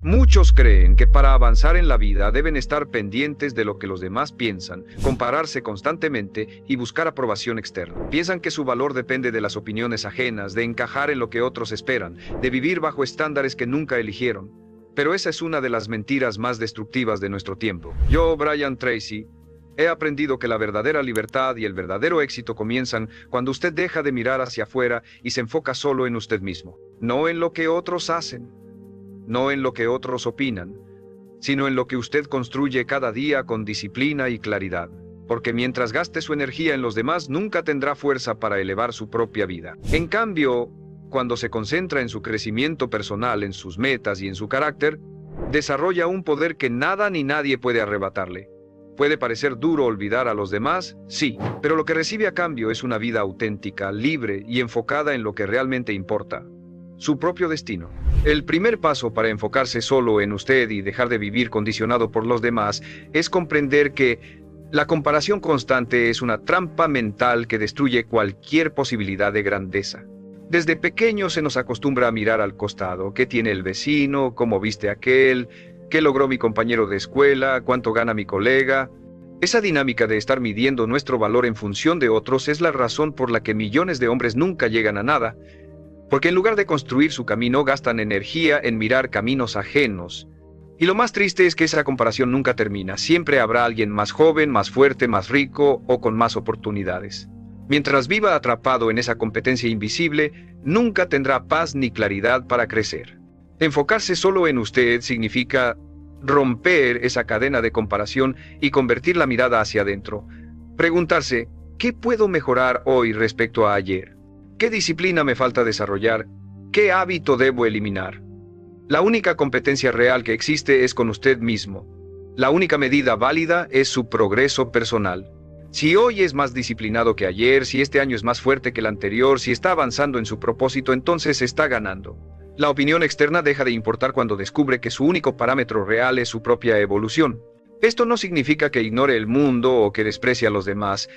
Muchos creen que para avanzar en la vida deben estar pendientes de lo que los demás piensan, compararse constantemente y buscar aprobación externa. Piensan que su valor depende de las opiniones ajenas, de encajar en lo que otros esperan, de vivir bajo estándares que nunca eligieron. Pero esa es una de las mentiras más destructivas de nuestro tiempo. Yo, Brian Tracy, he aprendido que la verdadera libertad y el verdadero éxito comienzan cuando usted deja de mirar hacia afuera y se enfoca solo en usted mismo, no en lo que otros hacen. No en lo que otros opinan, sino en lo que usted construye cada día con disciplina y claridad. Porque mientras gaste su energía en los demás, nunca tendrá fuerza para elevar su propia vida. En cambio, cuando se concentra en su crecimiento personal, en sus metas y en su carácter, desarrolla un poder que nada ni nadie puede arrebatarle. Puede parecer duro olvidar a los demás, sí, pero lo que recibe a cambio es una vida auténtica, libre y enfocada en lo que realmente importa: su propio destino. El primer paso para enfocarse solo en usted y dejar de vivir condicionado por los demás es comprender que la comparación constante es una trampa mental que destruye cualquier posibilidad de grandeza. Desde pequeño se nos acostumbra a mirar al costado: qué tiene el vecino, cómo viste aquel, qué logró mi compañero de escuela, cuánto gana mi colega. Esa dinámica de estar midiendo nuestro valor en función de otros es la razón por la que millones de hombres nunca llegan a nada. Porque en lugar de construir su camino, gastan energía en mirar caminos ajenos. Y lo más triste es que esa comparación nunca termina. Siempre habrá alguien más joven, más fuerte, más rico o con más oportunidades. Mientras viva atrapado en esa competencia invisible, nunca tendrá paz ni claridad para crecer. Enfocarse solo en usted significa romper esa cadena de comparación y convertir la mirada hacia adentro. Preguntarse: ¿qué puedo mejorar hoy respecto a ayer? ¿Qué disciplina me falta desarrollar? ¿Qué hábito debo eliminar? La única competencia real que existe es con usted mismo. La única medida válida es su progreso personal. Si hoy es más disciplinado que ayer, si este año es más fuerte que el anterior, si está avanzando en su propósito, entonces está ganando. La opinión externa deja de importar cuando descubre que su único parámetro real es su propia evolución. Esto no significa que ignore el mundo o que desprecie a los demás.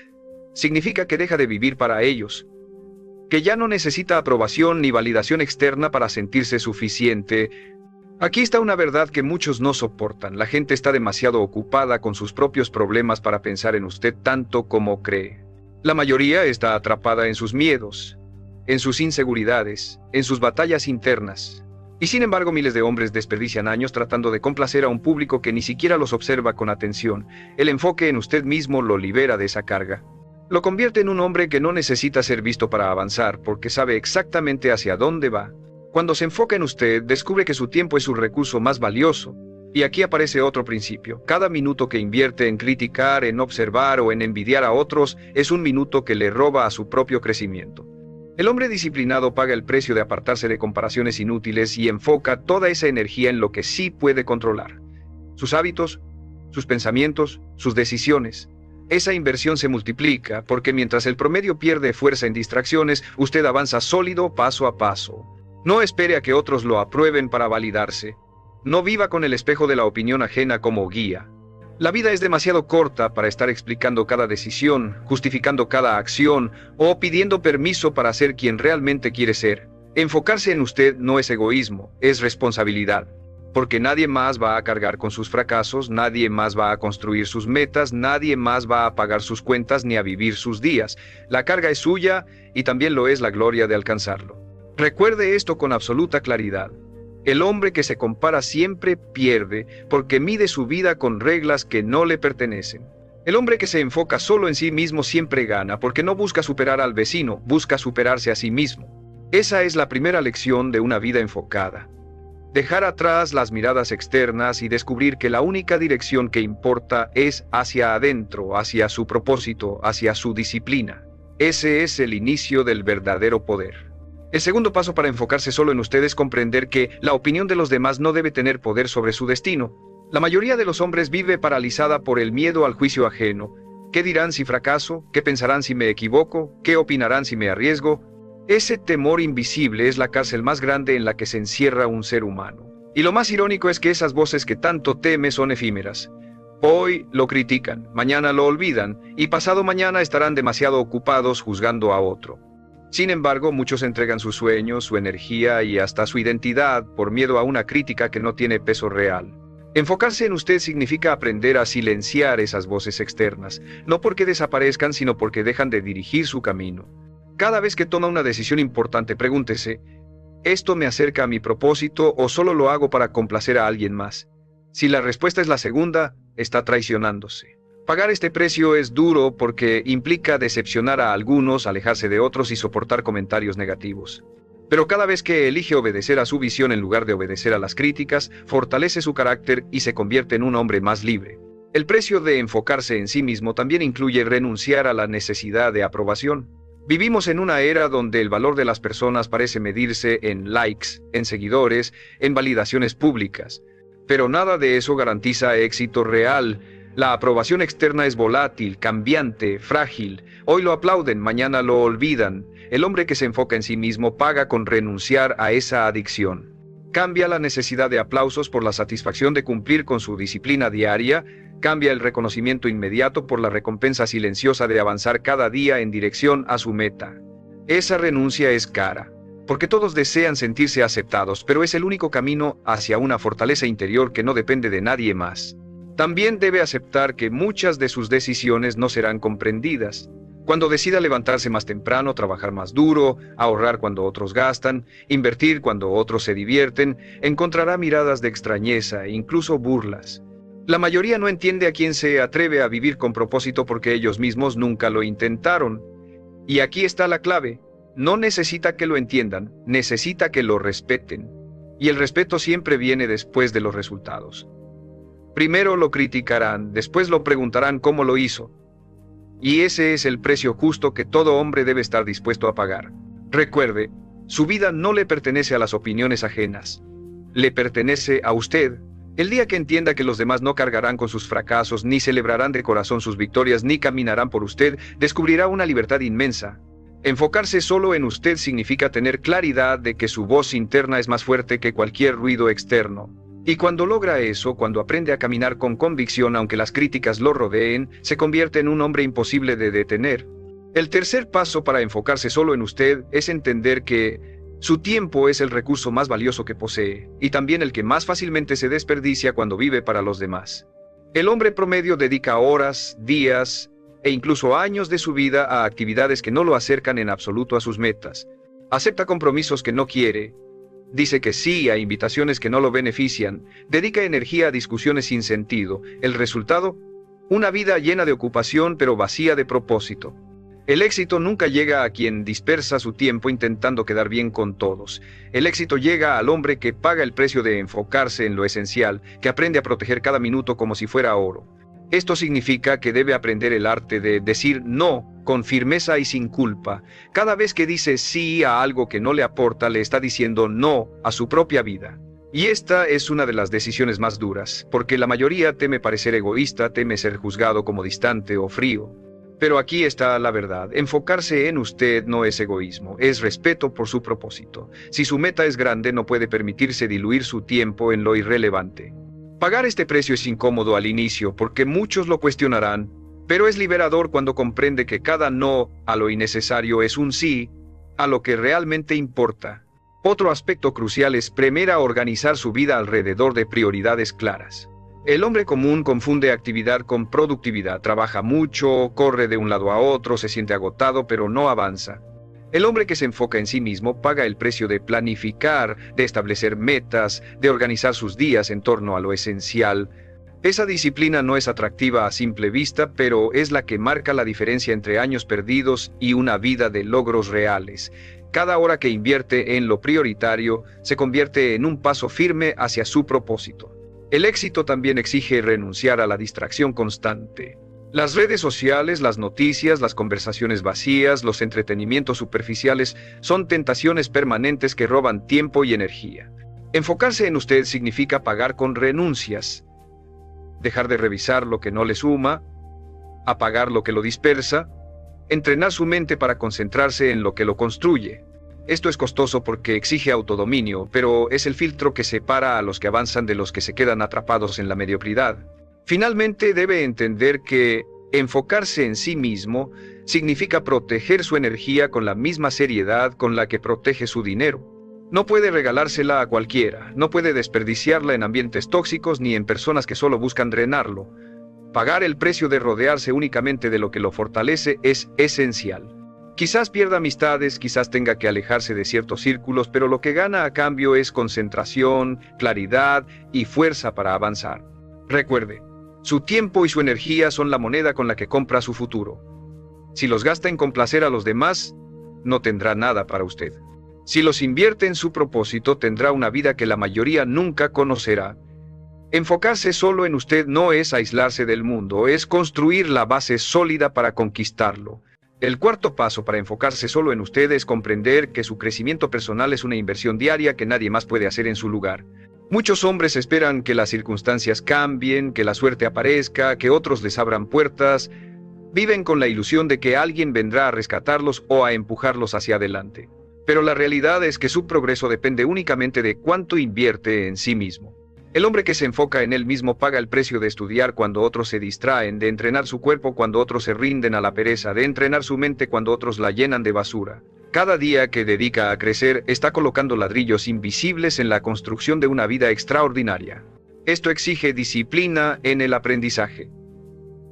Significa que deja de vivir para ellos, que ya no necesita aprobación ni validación externa para sentirse suficiente. Aquí está una verdad que muchos no soportan: la gente está demasiado ocupada con sus propios problemas para pensar en usted tanto como cree. La mayoría está atrapada en sus miedos, en sus inseguridades, en sus batallas internas. Y sin embargo, miles de hombres desperdician años tratando de complacer a un público que ni siquiera los observa con atención. El enfoque en usted mismo lo libera de esa carga. Lo convierte en un hombre que no necesita ser visto para avanzar, porque sabe exactamente hacia dónde va. Cuando se enfoca en usted, descubre que su tiempo es su recurso más valioso. Y aquí aparece otro principio: cada minuto que invierte en criticar, en observar o en envidiar a otros, es un minuto que le roba a su propio crecimiento. El hombre disciplinado paga el precio de apartarse de comparaciones inútiles y enfoca toda esa energía en lo que sí puede controlar: sus hábitos, sus pensamientos, sus decisiones. Esa inversión se multiplica porque mientras el promedio pierde fuerza en distracciones, usted avanza sólido paso a paso. No espere a que otros lo aprueben para validarse. No viva con el espejo de la opinión ajena como guía. La vida es demasiado corta para estar explicando cada decisión, justificando cada acción o pidiendo permiso para ser quien realmente quiere ser. Enfocarse en usted no es egoísmo, es responsabilidad. Porque nadie más va a cargar con sus fracasos, nadie más va a construir sus metas, nadie más va a pagar sus cuentas ni a vivir sus días. La carga es suya y también lo es la gloria de alcanzarlo. Recuerde esto con absoluta claridad: el hombre que se compara siempre pierde, porque mide su vida con reglas que no le pertenecen. El hombre que se enfoca solo en sí mismo siempre gana, porque no busca superar al vecino, busca superarse a sí mismo. Esa es la primera lección de una vida enfocada. Dejar atrás las miradas externas y descubrir que la única dirección que importa es hacia adentro, hacia su propósito, hacia su disciplina. Ese es el inicio del verdadero poder. El segundo paso para enfocarse solo en usted es comprender que la opinión de los demás no debe tener poder sobre su destino. La mayoría de los hombres vive paralizada por el miedo al juicio ajeno. ¿Qué dirán si fracaso? ¿Qué pensarán si me equivoco? ¿Qué opinarán si me arriesgo? Ese temor invisible es la cárcel más grande en la que se encierra un ser humano. Y lo más irónico es que esas voces que tanto teme son efímeras. Hoy lo critican, mañana lo olvidan y pasado mañana estarán demasiado ocupados juzgando a otro. Sin embargo, muchos entregan sus sueños, su energía y hasta su identidad por miedo a una crítica que no tiene peso real. Enfocarse en usted significa aprender a silenciar esas voces externas, no porque desaparezcan, sino porque dejan de dirigir su camino. Cada vez que toma una decisión importante, pregúntese, ¿esto me acerca a mi propósito o solo lo hago para complacer a alguien más? Si la respuesta es la segunda, está traicionándose. Pagar este precio es duro porque implica decepcionar a algunos, alejarse de otros y soportar comentarios negativos. Pero cada vez que elige obedecer a su visión en lugar de obedecer a las críticas, fortalece su carácter y se convierte en un hombre más libre. El precio de enfocarse en sí mismo también incluye renunciar a la necesidad de aprobación. Vivimos en una era donde el valor de las personas parece medirse en likes, en seguidores, en validaciones públicas. Pero nada de eso garantiza éxito real. La aprobación externa es volátil, cambiante, frágil. Hoy lo aplauden, mañana lo olvidan. El hombre que se enfoca en sí mismo paga con renunciar a esa adicción. Cambia la necesidad de aplausos por la satisfacción de cumplir con su disciplina diaria. Cambia el reconocimiento inmediato por la recompensa silenciosa de avanzar cada día en dirección a su meta. Esa renuncia es cara, porque todos desean sentirse aceptados, pero es el único camino hacia una fortaleza interior que no depende de nadie más. También debe aceptar que muchas de sus decisiones no serán comprendidas. Cuando decida levantarse más temprano, trabajar más duro, ahorrar cuando otros gastan, invertir cuando otros se divierten, encontrará miradas de extrañeza e incluso burlas. La mayoría no entiende a quién se atreve a vivir con propósito porque ellos mismos nunca lo intentaron. Y aquí está la clave. No necesita que lo entiendan, necesita que lo respeten. Y el respeto siempre viene después de los resultados. Primero lo criticarán, después lo preguntarán cómo lo hizo. Y ese es el precio justo que todo hombre debe estar dispuesto a pagar. Recuerde, su vida no le pertenece a las opiniones ajenas. Le pertenece a usted. El día que entienda que los demás no cargarán con sus fracasos, ni celebrarán de corazón sus victorias, ni caminarán por usted, descubrirá una libertad inmensa. Enfocarse solo en usted significa tener claridad de que su voz interna es más fuerte que cualquier ruido externo. Y cuando logra eso, cuando aprende a caminar con convicción aunque las críticas lo rodeen, se convierte en un hombre imposible de detener. El tercer paso para enfocarse solo en usted es entender que su tiempo es el recurso más valioso que posee, y también el que más fácilmente se desperdicia cuando vive para los demás. El hombre promedio dedica horas, días e incluso años de su vida a actividades que no lo acercan en absoluto a sus metas. Acepta compromisos que no quiere. Dice que sí a invitaciones que no lo benefician, dedica energía a discusiones sin sentido. El resultado, una vida llena de ocupación pero vacía de propósito. El éxito nunca llega a quien dispersa su tiempo intentando quedar bien con todos. El éxito llega al hombre que paga el precio de enfocarse en lo esencial, que aprende a proteger cada minuto como si fuera oro. Esto significa que debe aprender el arte de decir no con firmeza y sin culpa. Cada vez que dice sí a algo que no le aporta, le está diciendo no a su propia vida. Y esta es una de las decisiones más duras, porque la mayoría teme parecer egoísta, teme ser juzgado como distante o frío. Pero aquí está la verdad. Enfocarse en usted no es egoísmo, es respeto por su propósito. Si su meta es grande, no puede permitirse diluir su tiempo en lo irrelevante. Pagar este precio es incómodo al inicio porque muchos lo cuestionarán, pero es liberador cuando comprende que cada no a lo innecesario es un sí a lo que realmente importa. Otro aspecto crucial es aprender a organizar su vida alrededor de prioridades claras. El hombre común confunde actividad con productividad, trabaja mucho, corre de un lado a otro, se siente agotado, pero no avanza. El hombre que se enfoca en sí mismo paga el precio de planificar, de establecer metas, de organizar sus días en torno a lo esencial. Esa disciplina no es atractiva a simple vista, pero es la que marca la diferencia entre años perdidos y una vida de logros reales. Cada hora que invierte en lo prioritario se convierte en un paso firme hacia su propósito. El éxito también exige renunciar a la distracción constante. Las redes sociales, las noticias, las conversaciones vacías, los entretenimientos superficiales son tentaciones permanentes que roban tiempo y energía. Enfocarse en usted significa pagar con renuncias. Dejar de revisar lo que no le suma, apagar lo que lo dispersa, entrenar su mente para concentrarse en lo que lo construye. Esto es costoso porque exige autodominio, pero es el filtro que separa a los que avanzan de los que se quedan atrapados en la mediocridad. Finalmente, debe entender que Enfocarse en sí mismo significa proteger su energía con la misma seriedad con la que protege su dinero. No puede regalársela a cualquiera, no puede desperdiciarla en ambientes tóxicos ni en personas que solo buscan drenarlo. Pagar el precio de rodearse únicamente de lo que lo fortalece es esencial. Quizás pierda amistades, quizás tenga que alejarse de ciertos círculos, pero lo que gana a cambio es concentración, claridad y fuerza para avanzar. Recuerde, su tiempo y su energía son la moneda con la que compra su futuro. Si los gasta en complacer a los demás, no tendrá nada para usted. Si los invierte en su propósito, tendrá una vida que la mayoría nunca conocerá. Enfocarse solo en usted no es aislarse del mundo, es construir la base sólida para conquistarlo. El cuarto paso para enfocarse solo en usted es comprender que su crecimiento personal es una inversión diaria que nadie más puede hacer en su lugar. Muchos hombres esperan que las circunstancias cambien, que la suerte aparezca, que otros les abran puertas. Viven con la ilusión de que alguien vendrá a rescatarlos o a empujarlos hacia adelante. Pero la realidad es que su progreso depende únicamente de cuánto invierte en sí mismo. El hombre que se enfoca en él mismo paga el precio de estudiar cuando otros se distraen, de entrenar su cuerpo cuando otros se rinden a la pereza, de entrenar su mente cuando otros la llenan de basura. Cada día que dedica a crecer está colocando ladrillos invisibles en la construcción de una vida extraordinaria. Esto exige disciplina en el aprendizaje.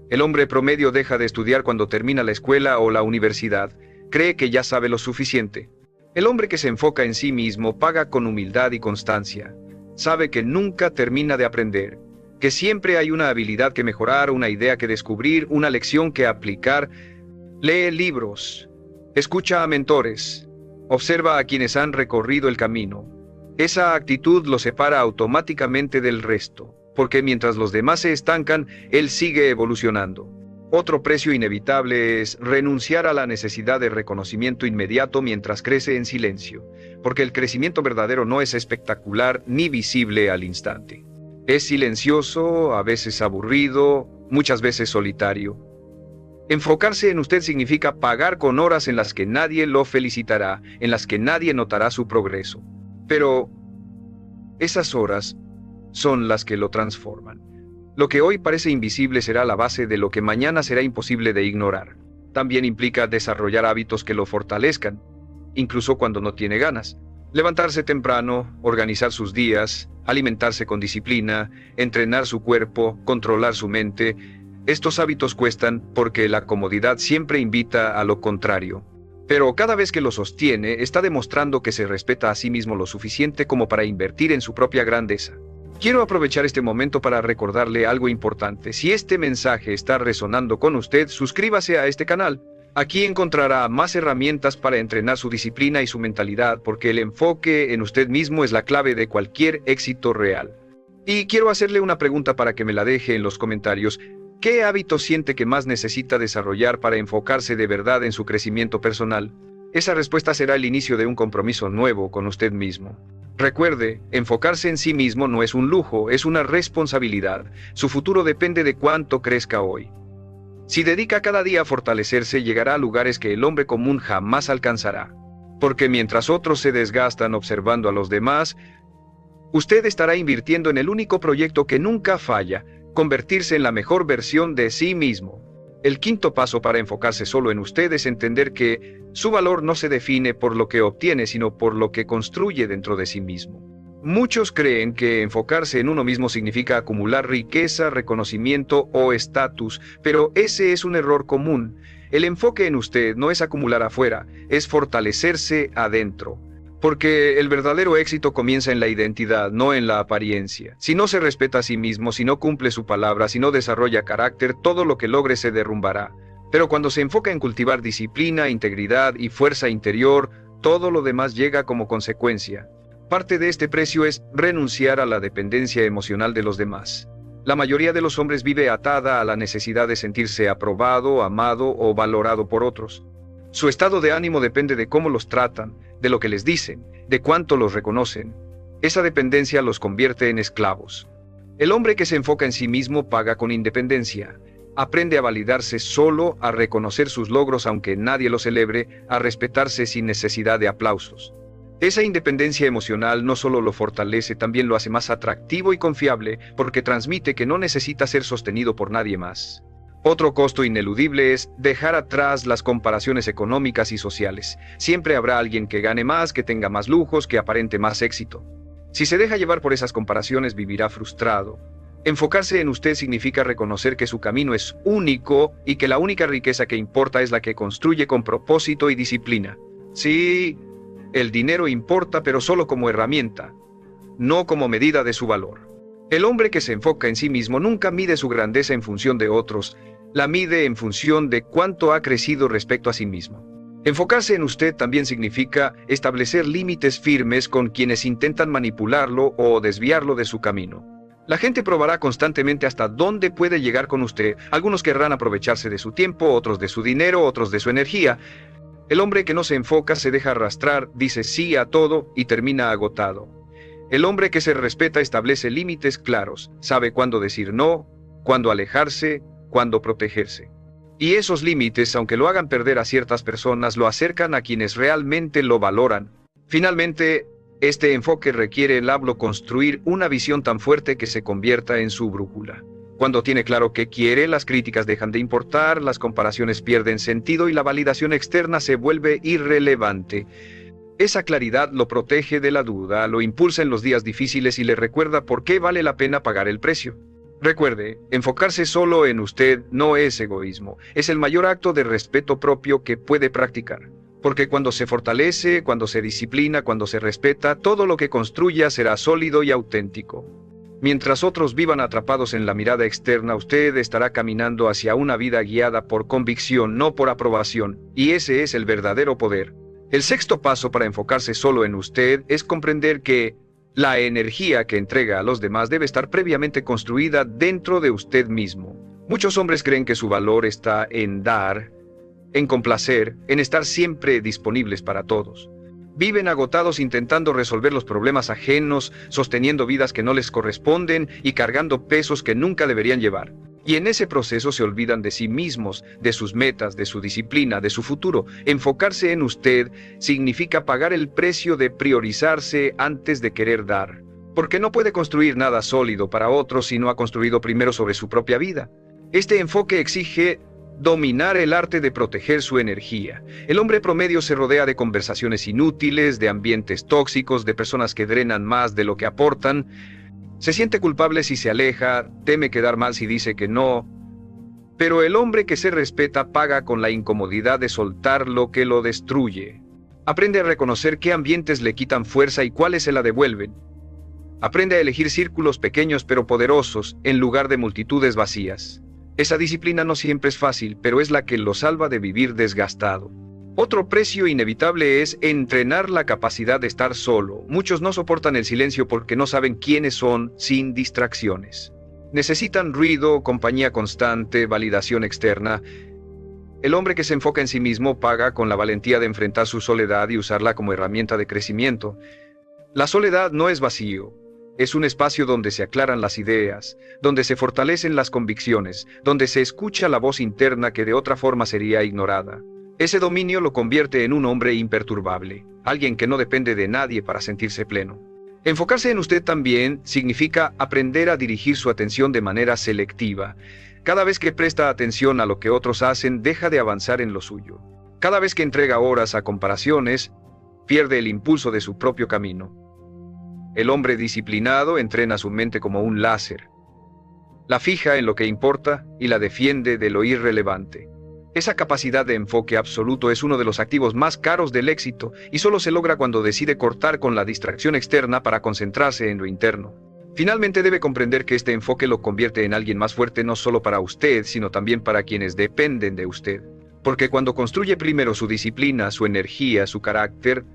El hombre promedio deja de estudiar cuando termina la escuela o la universidad. Cree que ya sabe lo suficiente. El hombre que se enfoca en sí mismo paga con humildad y constancia. Sabe que nunca termina de aprender, que siempre hay una habilidad que mejorar, una idea que descubrir, una lección que aplicar. Lee libros, escucha a mentores, observa a quienes han recorrido el camino. Esa actitud lo separa automáticamente del resto, porque mientras los demás se estancan, él sigue evolucionando. Otro precio inevitable es renunciar a la necesidad de reconocimiento inmediato mientras crece en silencio, porque el crecimiento verdadero no es espectacular ni visible al instante. Es silencioso, a veces aburrido, muchas veces solitario. Enfocarse en usted significa pagar con horas en las que nadie lo felicitará, en las que nadie notará su progreso. Pero esas horas son las que lo transforman. Lo que hoy parece invisible será la base de lo que mañana será imposible de ignorar. También implica desarrollar hábitos que lo fortalezcan, incluso cuando no tiene ganas. Levantarse temprano, organizar sus días, alimentarse con disciplina, entrenar su cuerpo, controlar su mente. Estos hábitos cuestan porque la comodidad siempre invita a lo contrario. Pero cada vez que lo sostiene, está demostrando que se respeta a sí mismo lo suficiente como para invertir en su propia grandeza. Quiero aprovechar este momento para recordarle algo importante. Si este mensaje está resonando con usted, suscríbase a este canal. Aquí encontrará más herramientas para entrenar su disciplina y su mentalidad, porque el enfoque en usted mismo es la clave de cualquier éxito real. Y quiero hacerle una pregunta para que me la deje en los comentarios. ¿Qué hábito siente que más necesita desarrollar para enfocarse de verdad en su crecimiento personal? Esa respuesta será el inicio de un compromiso nuevo con usted mismo. Recuerde, enfocarse en sí mismo no es un lujo, es una responsabilidad. Su futuro depende de cuánto crezca hoy. Si dedica cada día a fortalecerse, llegará a lugares que el hombre común jamás alcanzará. Porque mientras otros se desgastan observando a los demás, usted estará invirtiendo en el único proyecto que nunca falla, convertirse en la mejor versión de sí mismo. El quinto paso para enfocarse solo en usted es entender que su valor no se define por lo que obtiene, sino por lo que construye dentro de sí mismo. Muchos creen que enfocarse en uno mismo significa acumular riqueza, reconocimiento o estatus, pero ese es un error común. El enfoque en usted no es acumular afuera, es fortalecerse adentro. Porque el verdadero éxito comienza en la identidad, no en la apariencia. Si no se respeta a sí mismo, si no cumple su palabra, si no desarrolla carácter, todo lo que logre se derrumbará. Pero cuando se enfoca en cultivar disciplina, integridad y fuerza interior, todo lo demás llega como consecuencia. Parte de este precio es renunciar a la dependencia emocional de los demás. La mayoría de los hombres vive atada a la necesidad de sentirse aprobado, amado o valorado por otros. Su estado de ánimo depende de cómo los tratan, de lo que les dicen, de cuánto los reconocen. Esa dependencia los convierte en esclavos. El hombre que se enfoca en sí mismo paga con independencia. Aprende a validarse solo, a reconocer sus logros aunque nadie los celebre, a respetarse sin necesidad de aplausos. Esa independencia emocional no solo lo fortalece, también lo hace más atractivo y confiable, porque transmite que no necesita ser sostenido por nadie más. Otro costo ineludible es dejar atrás las comparaciones económicas y sociales. Siempre habrá alguien que gane más, que tenga más lujos, que aparente más éxito. Si se deja llevar por esas comparaciones, vivirá frustrado. Enfocarse en usted significa reconocer que su camino es único y que la única riqueza que importa es la que construye con propósito y disciplina. Sí, el dinero importa, pero solo como herramienta, no como medida de su valor. El hombre que se enfoca en sí mismo nunca mide su grandeza en función de otros, la mide en función de cuánto ha crecido respecto a sí mismo. Enfocarse en usted también significa establecer límites firmes con quienes intentan manipularlo o desviarlo de su camino. La gente probará constantemente hasta dónde puede llegar con usted. Algunos querrán aprovecharse de su tiempo, otros de su dinero, otros de su energía. El hombre que no se enfoca se deja arrastrar, dice sí a todo y termina agotado. El hombre que se respeta establece límites claros, sabe cuándo decir no, cuándo alejarse, cuándo protegerse. Y esos límites, aunque lo hagan perder a ciertas personas, lo acercan a quienes realmente lo valoran. Finalmente, este enfoque requiere el hablo construir una visión tan fuerte que se convierta en su brújula. Cuando tiene claro qué quiere, las críticas dejan de importar, las comparaciones pierden sentido y la validación externa se vuelve irrelevante. Esa claridad lo protege de la duda, lo impulsa en los días difíciles y le recuerda por qué vale la pena pagar el precio. Recuerde, enfocarse solo en usted no es egoísmo, es el mayor acto de respeto propio que puede practicar. Porque cuando se fortalece, cuando se disciplina, cuando se respeta, todo lo que construya será sólido y auténtico. Mientras otros vivan atrapados en la mirada externa, usted estará caminando hacia una vida guiada por convicción, no por aprobación, y ese es el verdadero poder. El sexto paso para enfocarse solo en usted es comprender que la energía que entrega a los demás debe estar previamente construida dentro de usted mismo. Muchos hombres creen que su valor está en dar, en complacer, en estar siempre disponibles para todos. Viven agotados intentando resolver los problemas ajenos, sosteniendo vidas que no les corresponden y cargando pesos que nunca deberían llevar. Y en ese proceso se olvidan de sí mismos, de sus metas, de su disciplina, de su futuro. Enfocarse en usted significa pagar el precio de priorizarse antes de querer dar. Porque no puede construir nada sólido para otros si no ha construido primero sobre su propia vida. Este enfoque exige dominar el arte de proteger su energía. El hombre promedio se rodea de conversaciones inútiles, de ambientes tóxicos, de personas que drenan más de lo que aportan. Se siente culpable si se aleja, teme quedar mal si dice que no. Pero el hombre que se respeta paga con la incomodidad de soltar lo que lo destruye. Aprende a reconocer qué ambientes le quitan fuerza y cuáles se la devuelven. Aprende a elegir círculos pequeños pero poderosos en lugar de multitudes vacías. Esa disciplina no siempre es fácil, pero es la que lo salva de vivir desgastado. Otro precio inevitable es entrenar la capacidad de estar solo. Muchos no soportan el silencio porque no saben quiénes son sin distracciones. Necesitan ruido, compañía constante, validación externa. El hombre que se enfoca en sí mismo paga con la valentía de enfrentar su soledad y usarla como herramienta de crecimiento. La soledad no es vacío. Es un espacio donde se aclaran las ideas, donde se fortalecen las convicciones, donde se escucha la voz interna que de otra forma sería ignorada. Ese dominio lo convierte en un hombre imperturbable, alguien que no depende de nadie para sentirse pleno. Enfocarse en usted también significa aprender a dirigir su atención de manera selectiva. Cada vez que presta atención a lo que otros hacen, deja de avanzar en lo suyo. Cada vez que entrega horas a comparaciones, pierde el impulso de su propio camino. El hombre disciplinado entrena su mente como un láser. La fija en lo que importa y la defiende de lo irrelevante. Esa capacidad de enfoque absoluto es uno de los activos más caros del éxito y solo se logra cuando decide cortar con la distracción externa para concentrarse en lo interno. Finalmente debe comprender que este enfoque lo convierte en alguien más fuerte no solo para usted, sino también para quienes dependen de usted. Porque cuando construye primero su disciplina, su energía, su carácter,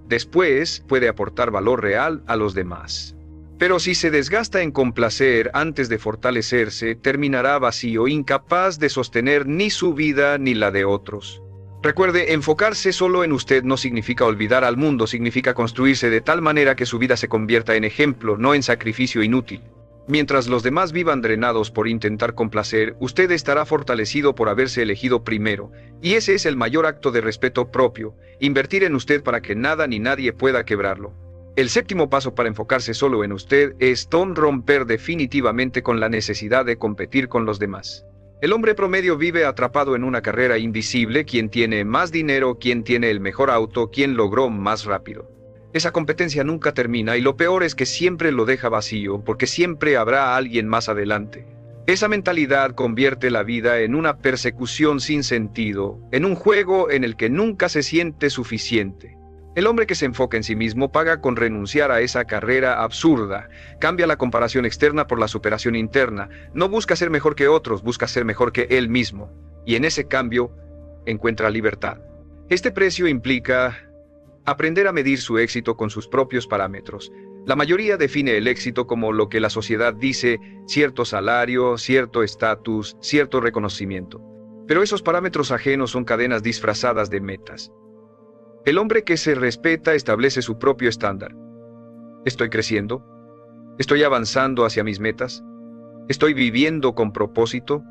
después puede aportar valor real a los demás. Pero si se desgasta en complacer antes de fortalecerse, terminará vacío, incapaz de sostener ni su vida ni la de otros. Recuerde, enfocarse solo en usted no significa olvidar al mundo, significa construirse de tal manera que su vida se convierta en ejemplo, no en sacrificio inútil. Mientras los demás vivan drenados por intentar complacer, usted estará fortalecido por haberse elegido primero. Y ese es el mayor acto de respeto propio, invertir en usted para que nada ni nadie pueda quebrarlo. El séptimo paso para enfocarse solo en usted es romper definitivamente con la necesidad de competir con los demás. El hombre promedio vive atrapado en una carrera invisible: quién tiene más dinero, quién tiene el mejor auto, quién logró más rápido. Esa competencia nunca termina y lo peor es que siempre lo deja vacío, porque siempre habrá alguien más adelante. Esa mentalidad convierte la vida en una persecución sin sentido, en un juego en el que nunca se siente suficiente. El hombre que se enfoca en sí mismo paga con renunciar a esa carrera absurda. Cambia la comparación externa por la superación interna. No busca ser mejor que otros, busca ser mejor que él mismo. Y en ese cambio encuentra libertad. Este precio implica aprender a medir su éxito con sus propios parámetros. La mayoría define el éxito como lo que la sociedad dice: cierto salario, cierto estatus, cierto reconocimiento. Pero esos parámetros ajenos son cadenas disfrazadas de metas. El hombre que se respeta establece su propio estándar. ¿Estoy creciendo? ¿Estoy avanzando hacia mis metas? ¿Estoy viviendo con propósito?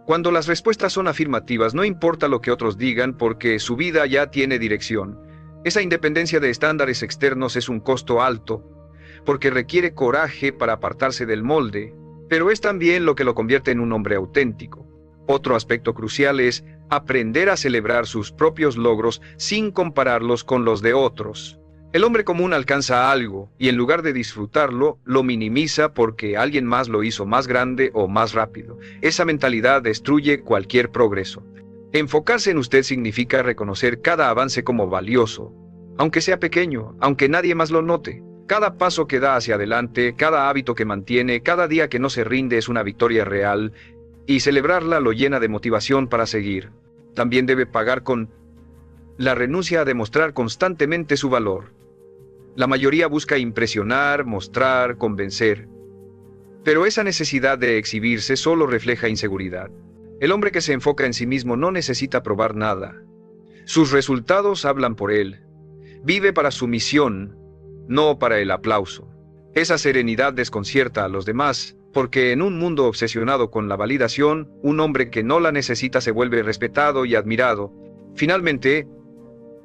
Cuando las respuestas son afirmativas, no importa lo que otros digan, porque su vida ya tiene dirección. Esa independencia de estándares externos es un costo alto, porque requiere coraje para apartarse del molde, pero es también lo que lo convierte en un hombre auténtico. Otro aspecto crucial es aprender a celebrar sus propios logros sin compararlos con los de otros. El hombre común alcanza algo y en lugar de disfrutarlo, lo minimiza porque alguien más lo hizo más grande o más rápido. Esa mentalidad destruye cualquier progreso. Enfocarse en usted significa reconocer cada avance como valioso, aunque sea pequeño, aunque nadie más lo note. Cada paso que da hacia adelante, cada hábito que mantiene, cada día que no se rinde es una victoria real, y celebrarla lo llena de motivación para seguir. También debe pagar con la renuncia a demostrar constantemente su valor. La mayoría busca impresionar, mostrar, convencer. Pero esa necesidad de exhibirse solo refleja inseguridad. El hombre que se enfoca en sí mismo no necesita probar nada. Sus resultados hablan por él. Vive para su misión, no para el aplauso. Esa serenidad desconcierta a los demás, porque en un mundo obsesionado con la validación, un hombre que no la necesita se vuelve respetado y admirado. Finalmente,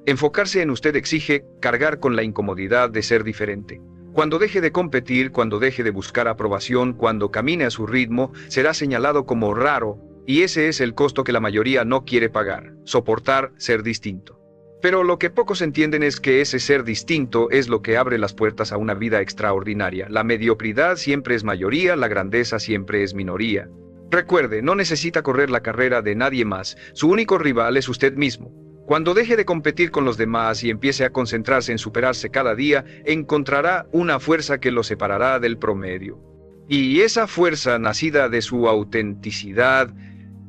enfocarse en usted exige cargar con la incomodidad de ser diferente. Cuando deje de competir, cuando deje de buscar aprobación, cuando camine a su ritmo, será señalado como raro, y ese es el costo que la mayoría no quiere pagar: soportar ser distinto. Pero lo que pocos entienden es que ese ser distinto es lo que abre las puertas a una vida extraordinaria. La mediocridad siempre es mayoría, la grandeza siempre es minoría. Recuerde, no necesita correr la carrera de nadie más. Su único rival es usted mismo. Cuando deje de competir con los demás y empiece a concentrarse en superarse cada día, encontrará una fuerza que lo separará del promedio. Y esa fuerza, nacida de su autenticidad,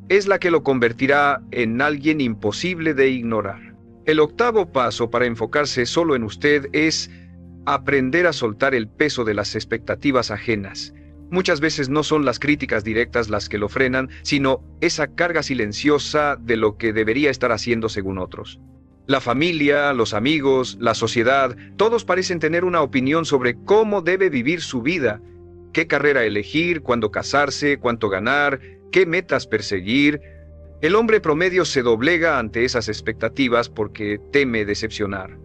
es la que lo convertirá en alguien imposible de ignorar. El octavo paso para enfocarse solo en usted es aprender a soltar el peso de las expectativas ajenas. Muchas veces no son las críticas directas las que lo frenan, sino esa carga silenciosa de lo que debería estar haciendo según otros. La familia, los amigos, la sociedad, todos parecen tener una opinión sobre cómo debe vivir su vida, qué carrera elegir, cuándo casarse, cuánto ganar, qué metas perseguir. El hombre promedio se doblega ante esas expectativas porque teme decepcionar.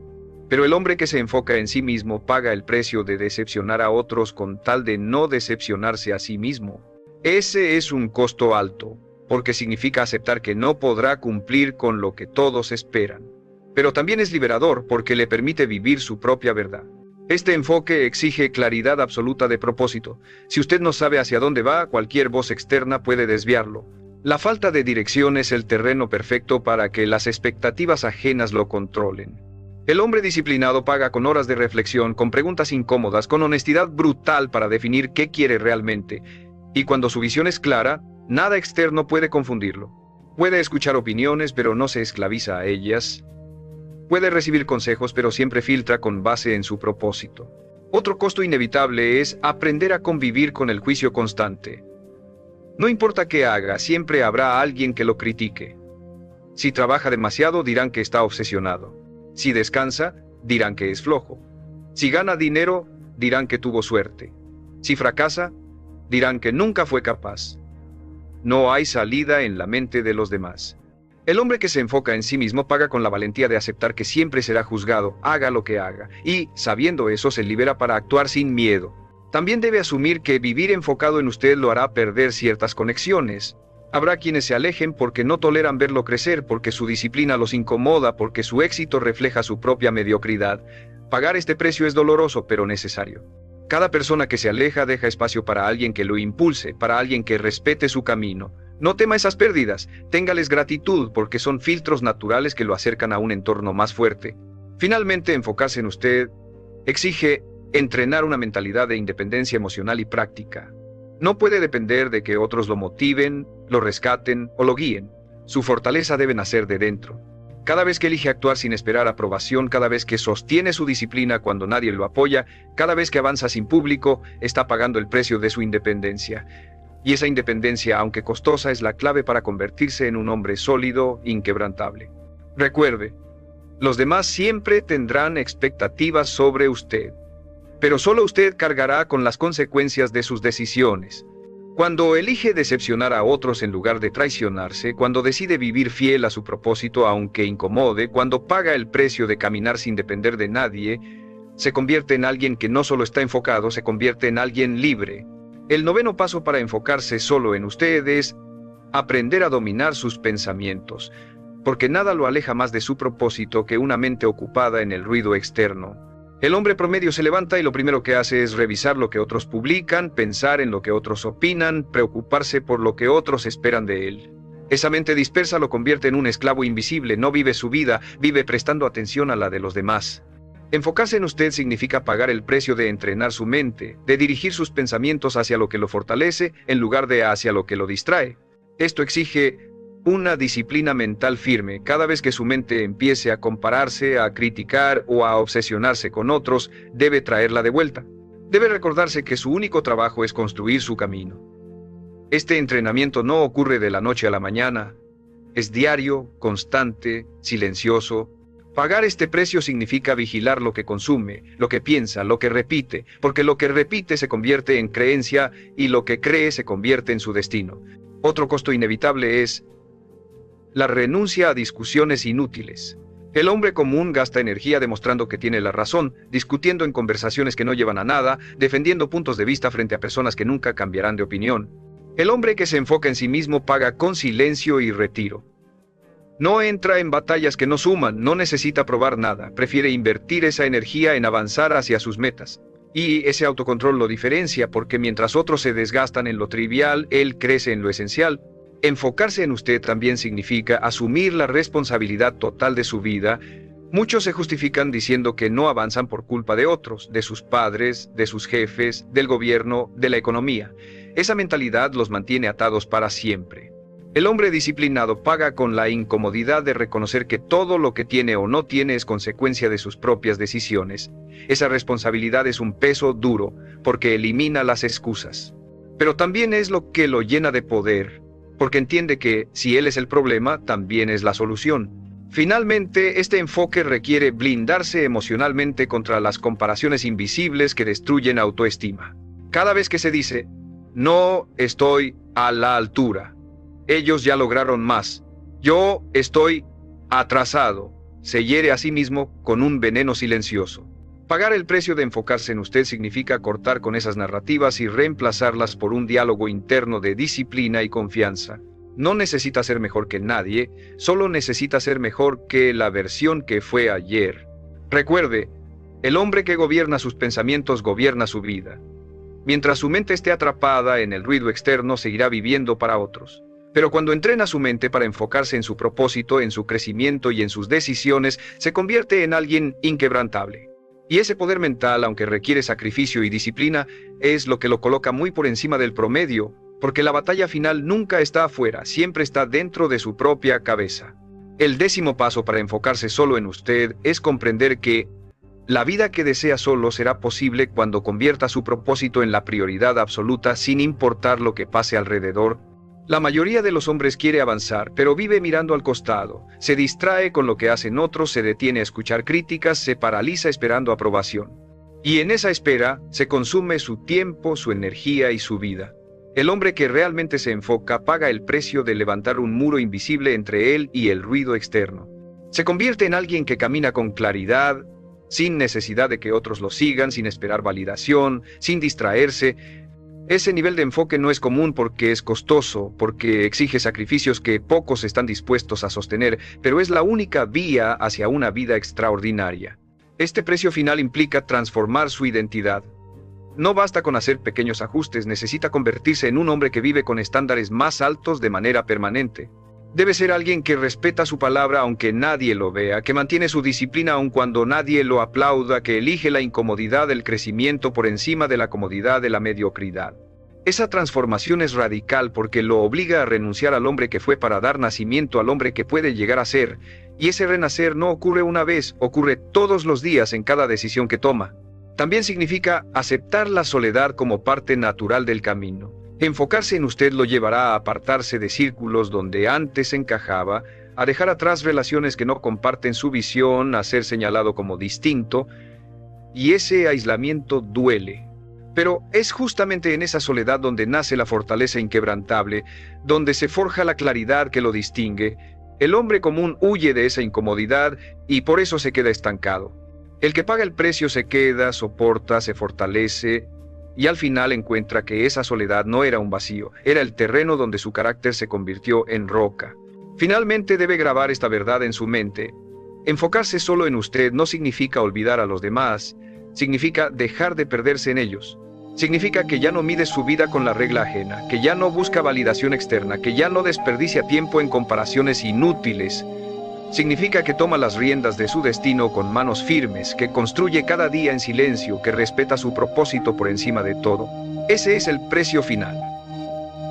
Pero el hombre que se enfoca en sí mismo paga el precio de decepcionar a otros con tal de no decepcionarse a sí mismo. Ese es un costo alto, porque significa aceptar que no podrá cumplir con lo que todos esperan. Pero también es liberador porque le permite vivir su propia verdad. Este enfoque exige claridad absoluta de propósito. Si usted no sabe hacia dónde va, cualquier voz externa puede desviarlo. La falta de dirección es el terreno perfecto para que las expectativas ajenas lo controlen. El hombre disciplinado paga con horas de reflexión, con preguntas incómodas, con honestidad brutal para definir qué quiere realmente. Y cuando su visión es clara, nada externo puede confundirlo. Puede escuchar opiniones, pero no se esclaviza a ellas. Puede recibir consejos, pero siempre filtra con base en su propósito. Otro costo inevitable es aprender a convivir con el juicio constante. No importa qué haga, siempre habrá alguien que lo critique. Si trabaja demasiado, dirán que está obsesionado. Si descansa, dirán que es flojo. Si gana dinero, dirán que tuvo suerte. Si fracasa, dirán que nunca fue capaz. No hay salida en la mente de los demás. El hombre que se enfoca en sí mismo paga con la valentía de aceptar que siempre será juzgado, haga lo que haga, y, sabiendo eso, se libera para actuar sin miedo. También debe asumir que vivir enfocado en usted lo hará perder ciertas conexiones. Habrá quienes se alejen porque no toleran verlo crecer, porque su disciplina los incomoda, porque su éxito refleja su propia mediocridad. Pagar este precio es doloroso, pero necesario. Cada persona que se aleja deja espacio para alguien que lo impulse, para alguien que respete su camino. No tema esas pérdidas, téngales gratitud porque son filtros naturales que lo acercan a un entorno más fuerte. Finalmente, enfocarse en usted exige entrenar una mentalidad de independencia emocional y práctica. No puede depender de que otros lo motiven, lo rescaten o lo guíen. Su fortaleza debe nacer de dentro. Cada vez que elige actuar sin esperar aprobación, cada vez que sostiene su disciplina cuando nadie lo apoya, cada vez que avanza sin público, está pagando el precio de su independencia. Y esa independencia, aunque costosa, es la clave para convertirse en un hombre sólido, inquebrantable. Recuerde, los demás siempre tendrán expectativas sobre usted, pero solo usted cargará con las consecuencias de sus decisiones. Cuando elige decepcionar a otros en lugar de traicionarse, cuando decide vivir fiel a su propósito aunque incomode, cuando paga el precio de caminar sin depender de nadie, se convierte en alguien que no solo está enfocado, se convierte en alguien libre. El noveno paso para enfocarse solo en usted es aprender a dominar sus pensamientos, porque nada lo aleja más de su propósito que una mente ocupada en el ruido externo. El hombre promedio se levanta y lo primero que hace es revisar lo que otros publican, pensar en lo que otros opinan, preocuparse por lo que otros esperan de él. Esa mente dispersa lo convierte en un esclavo invisible, no vive su vida, vive prestando atención a la de los demás. Enfocarse en usted significa pagar el precio de entrenar su mente, de dirigir sus pensamientos hacia lo que lo fortalece en lugar de hacia lo que lo distrae. Esto exige una disciplina mental firme. Cada vez que su mente empiece a compararse, a criticar o a obsesionarse con otros, debe traerla de vuelta. Debe recordarse que su único trabajo es construir su camino. Este entrenamiento no ocurre de la noche a la mañana. Es diario, constante, silencioso. Pagar este precio significa vigilar lo que consume, lo que piensa, lo que repite, porque lo que repite se convierte en creencia y lo que cree se convierte en su destino. Otro costo inevitable es la renuncia a discusiones inútiles. El hombre común gasta energía demostrando que tiene la razón, discutiendo en conversaciones que no llevan a nada, defendiendo puntos de vista frente a personas que nunca cambiarán de opinión. El hombre que se enfoca en sí mismo paga con silencio y retiro. No entra en batallas que no suman, no necesita probar nada, prefiere invertir esa energía en avanzar hacia sus metas. Y ese autocontrol lo diferencia porque mientras otros se desgastan en lo trivial, él crece en lo esencial. Enfocarse en usted también significa asumir la responsabilidad total de su vida. Muchos se justifican diciendo que no avanzan por culpa de otros, de sus padres, de sus jefes, del gobierno, de la economía. Esa mentalidad los mantiene atados para siempre. El hombre disciplinado paga con la incomodidad de reconocer que todo lo que tiene o no tiene es consecuencia de sus propias decisiones. Esa responsabilidad es un peso duro, porque elimina las excusas. Pero también es lo que lo llena de poder, porque entiende que, si él es el problema, también es la solución. Finalmente, este enfoque requiere blindarse emocionalmente contra las comparaciones invisibles que destruyen autoestima. Cada vez que se dice, no estoy a la altura, ellos ya lograron más, yo estoy atrasado, se hiere a sí mismo con un veneno silencioso. Pagar el precio de enfocarse en usted significa cortar con esas narrativas y reemplazarlas por un diálogo interno de disciplina y confianza. No necesita ser mejor que nadie, solo necesita ser mejor que la versión que fue ayer. Recuerde, el hombre que gobierna sus pensamientos gobierna su vida. Mientras su mente esté atrapada en el ruido externo, seguirá viviendo para otros. Pero cuando entrena su mente para enfocarse en su propósito, en su crecimiento y en sus decisiones, se convierte en alguien inquebrantable. Y ese poder mental, aunque requiere sacrificio y disciplina, es lo que lo coloca muy por encima del promedio, porque la batalla final nunca está afuera, siempre está dentro de su propia cabeza. El 10º paso para enfocarse solo en usted es comprender que la vida que desea solo será posible cuando convierta su propósito en la prioridad absoluta sin importar lo que pase alrededor. La mayoría de los hombres quiere avanzar, pero vive mirando al costado, se distrae con lo que hacen otros, se detiene a escuchar críticas, se paraliza esperando aprobación. Y en esa espera se consume su tiempo, su energía y su vida. El hombre que realmente se enfoca paga el precio de levantar un muro invisible entre él y el ruido externo. Se convierte en alguien que camina con claridad, sin necesidad de que otros lo sigan, sin esperar validación, sin distraerse. Ese nivel de enfoque no es común porque es costoso, porque exige sacrificios que pocos están dispuestos a sostener, pero es la única vía hacia una vida extraordinaria. Este precio final implica transformar su identidad. No basta con hacer pequeños ajustes, necesita convertirse en un hombre que vive con estándares más altos de manera permanente. Debe ser alguien que respeta su palabra aunque nadie lo vea, que mantiene su disciplina aun cuando nadie lo aplauda, que elige la incomodidad del crecimiento por encima de la comodidad de la mediocridad. Esa transformación es radical porque lo obliga a renunciar al hombre que fue para dar nacimiento al hombre que puede llegar a ser, y ese renacer no ocurre una vez, ocurre todos los días en cada decisión que toma. También significa aceptar la soledad como parte natural del camino. Enfocarse en usted lo llevará a apartarse de círculos donde antes encajaba, a dejar atrás relaciones que no comparten su visión, a ser señalado como distinto, y ese aislamiento duele. Pero es justamente en esa soledad donde nace la fortaleza inquebrantable, donde se forja la claridad que lo distingue. El hombre común huye de esa incomodidad y por eso se queda estancado. El que paga el precio se queda, soporta, se fortalece, y al final encuentra que esa soledad no era un vacío, era el terreno donde su carácter se convirtió en roca. Finalmente debe grabar esta verdad en su mente. Enfocarse solo en usted no significa olvidar a los demás, significa dejar de perderse en ellos. Significa que ya no mide su vida con la regla ajena, que ya no busca validación externa, que ya no desperdicia tiempo en comparaciones inútiles. Significa que toma las riendas de su destino con manos firmes, que construye cada día en silencio, que respeta su propósito por encima de todo. Ese es el precio final.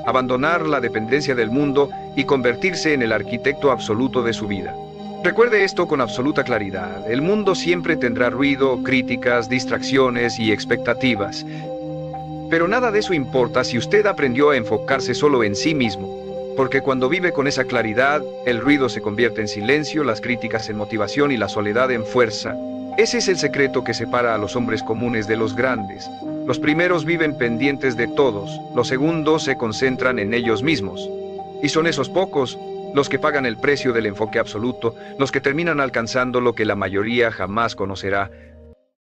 Abandonar la dependencia del mundo y convertirse en el arquitecto absoluto de su vida. Recuerde esto con absoluta claridad. El mundo siempre tendrá ruido, críticas, distracciones y expectativas. Pero nada de eso importa si usted aprendió a enfocarse solo en sí mismo. Porque cuando vive con esa claridad, el ruido se convierte en silencio, las críticas en motivación y la soledad en fuerza. Ese es el secreto que separa a los hombres comunes de los grandes. Los primeros viven pendientes de todos, los segundos se concentran en ellos mismos. Y son esos pocos los que pagan el precio del enfoque absoluto, los que terminan alcanzando lo que la mayoría jamás conocerá,